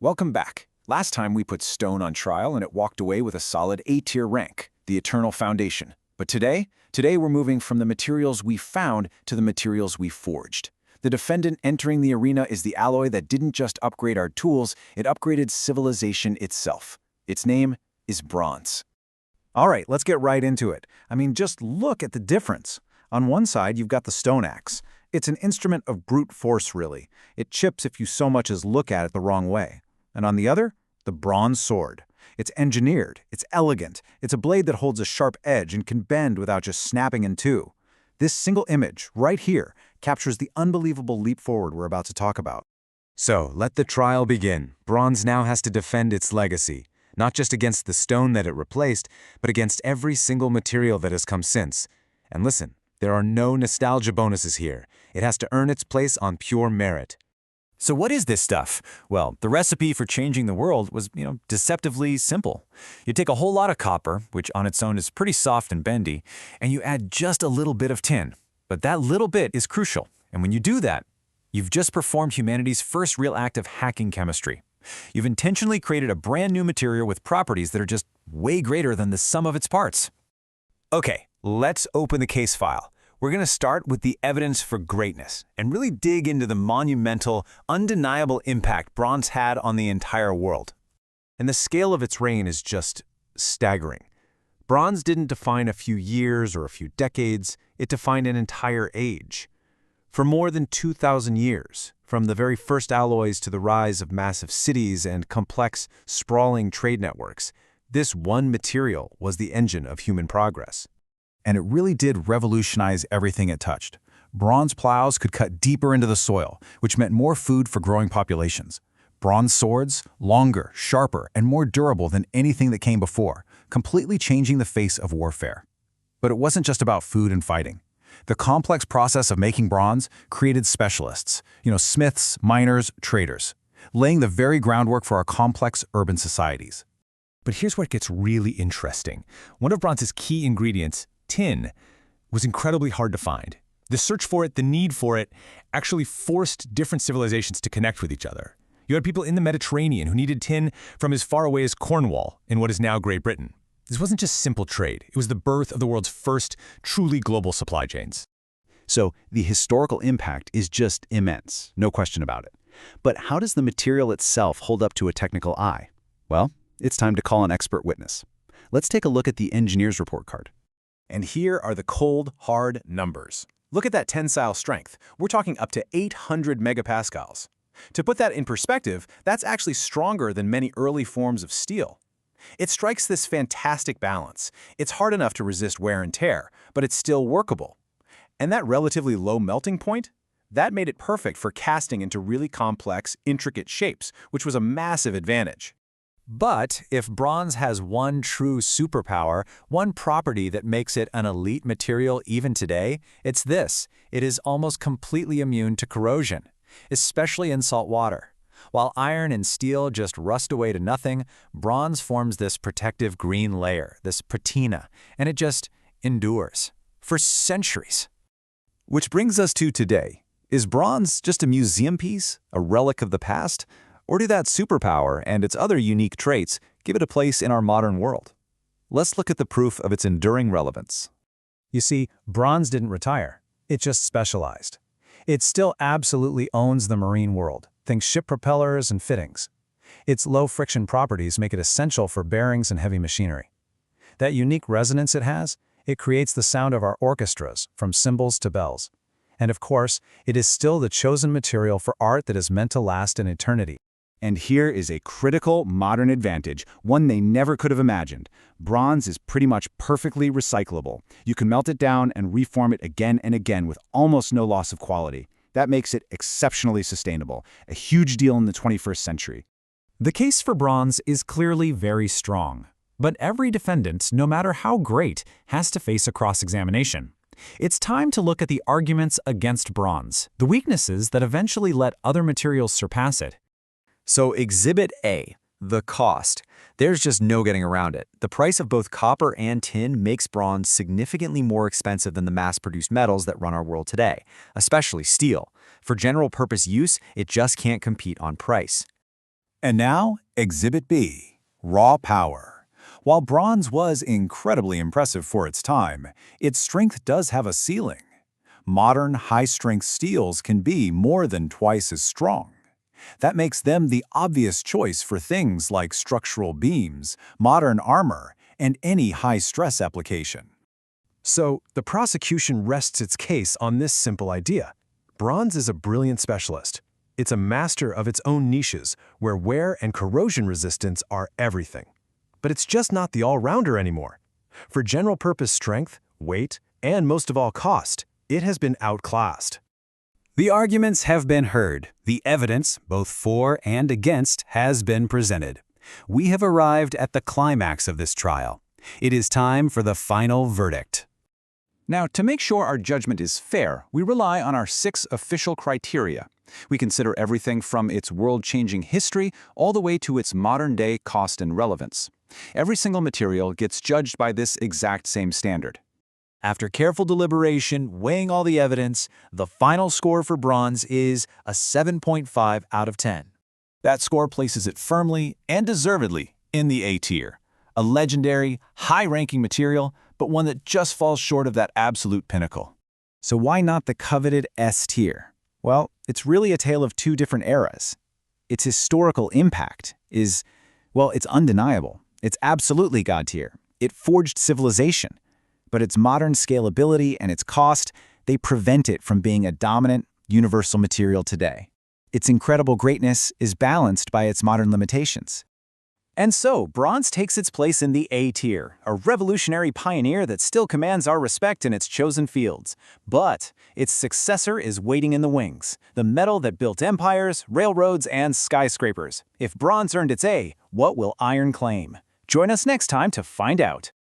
Welcome back. Last time we put stone on trial and it walked away with a solid A-tier rank, the eternal foundation. But today we're moving from the materials we found to the materials we forged. The defendant entering the arena is the alloy that didn't just upgrade our tools, it upgraded civilization itself. Its name is bronze. All right, let's get right into it. Just look at the difference. On one side, you've got the stone axe. It's an instrument of brute force, really. It chips if you so much as look at it the wrong way. And on the other, the bronze sword. It's engineered, it's elegant, it's a blade that holds a sharp edge and can bend without just snapping in two. This single image, right here, captures the unbelievable leap forward we're about to talk about. So, let the trial begin. Bronze now has to defend its legacy, not just against the stone that it replaced, but against every single material that has come since. And listen, there are no nostalgia bonuses here. It has to earn its place on pure merit. So what is this stuff? Well, the recipe for changing the world was, deceptively simple. You take a whole lot of copper, which on its own is pretty soft and bendy, and you add just a little bit of tin. But that little bit is crucial, and when you do that, you've just performed humanity's first real act of hacking chemistry. You've intentionally created a brand new material with properties that are just way greater than the sum of its parts. Okay, let's open the case file. We're going to start with the evidence for greatness and really dig into the monumental, undeniable impact bronze had on the entire world. And the scale of its reign is just staggering. Bronze didn't define a few years or a few decades, it defined an entire age. For more than 2,000 years, from the very first alloys to the rise of massive cities and complex, sprawling trade networks, this one material was the engine of human progress. And it really did revolutionize everything it touched. Bronze plows could cut deeper into the soil, which meant more food for growing populations. Bronze swords, longer, sharper, and more durable than anything that came before, completely changing the face of warfare. But it wasn't just about food and fighting. The complex process of making bronze created specialists, smiths, miners, traders, laying the very groundwork for our complex urban societies. But here's where it gets really interesting. One of bronze's key ingredients, tin, was incredibly hard to find. The search for it, the need for it, actually forced different civilizations to connect with each other. You had people in the Mediterranean who needed tin from as far away as Cornwall in what is now Great Britain. This wasn't just simple trade. It was the birth of the world's first truly global supply chains. So the historical impact is just immense, no question about it. But how does the material itself hold up to a technical eye? Well, it's time to call an expert witness. Let's take a look at the engineer's report card. And here are the cold, hard numbers. Look at that tensile strength. We're talking up to 800 megapascals. To put that in perspective, that's actually stronger than many early forms of steel. It strikes this fantastic balance. It's hard enough to resist wear and tear, but it's still workable. And that relatively low melting point, that made it perfect for casting into really complex, intricate shapes, which was a massive advantage. But if bronze has one true superpower, one property that makes it an elite material even today, it's this: it is almost completely immune to corrosion, especially in salt water. While iron and steel just rust away to nothing, bronze forms this protective green layer, this patina, and it just endures for centuries. Which brings us to today. Is bronze just a museum piece, a relic of the past? Or do that superpower and its other unique traits give it a place in our modern world? Let's look at the proof of its enduring relevance. You see, bronze didn't retire. It just specialized. It still absolutely owns the marine world. Think ship propellers and fittings. Its low-friction properties make it essential for bearings and heavy machinery. That unique resonance it has, it creates the sound of our orchestras, from cymbals to bells. And of course, it is still the chosen material for art that is meant to last in eternity. And here is a critical modern advantage, one they never could have imagined. Bronze is pretty much perfectly recyclable. You can melt it down and reform it again and again with almost no loss of quality. That makes it exceptionally sustainable, a huge deal in the 21st century. The case for bronze is clearly very strong. But every defendant, no matter how great, has to face a cross-examination. It's time to look at the arguments against bronze, the weaknesses that eventually let other materials surpass it. So Exhibit A, the cost. There's just no getting around it. The price of both copper and tin makes bronze significantly more expensive than the mass-produced metals that run our world today, especially steel. For general-purpose use, it just can't compete on price. And now, Exhibit B, raw power. While bronze was incredibly impressive for its time, its strength does have a ceiling. Modern high-strength steels can be more than twice as strong. That makes them the obvious choice for things like structural beams, modern armor, and any high-stress application. So, the prosecution rests its case on this simple idea. Bronze is a brilliant specialist. It's a master of its own niches, where wear and corrosion resistance are everything. But it's just not the all-rounder anymore. For general-purpose strength, weight, and most of all cost, it has been outclassed. The arguments have been heard. The evidence, both for and against, has been presented. We have arrived at the climax of this trial. It is time for the final verdict. Now, to make sure our judgment is fair, we rely on our 6 official criteria. We consider everything from its world-changing history all the way to its modern-day cost and relevance. Every single material gets judged by this exact same standard. After careful deliberation, weighing all the evidence, the final score for bronze is a 7.5 out of 10. That score places it firmly and deservedly in the A tier. A legendary, high-ranking material, but one that just falls short of that absolute pinnacle. So why not the coveted S tier? Well, it's really a tale of 2 different eras. Its historical impact is, well, it's undeniable. It's absolutely God tier. It forged civilization. But its modern scalability and its cost, they prevent it from being a dominant, universal material today. Its incredible greatness is balanced by its modern limitations. And so, bronze takes its place in the A tier, a revolutionary pioneer that still commands our respect in its chosen fields. But its successor is waiting in the wings, the metal that built empires, railroads, and skyscrapers. If bronze earned its A, what will iron claim? Join us next time to find out.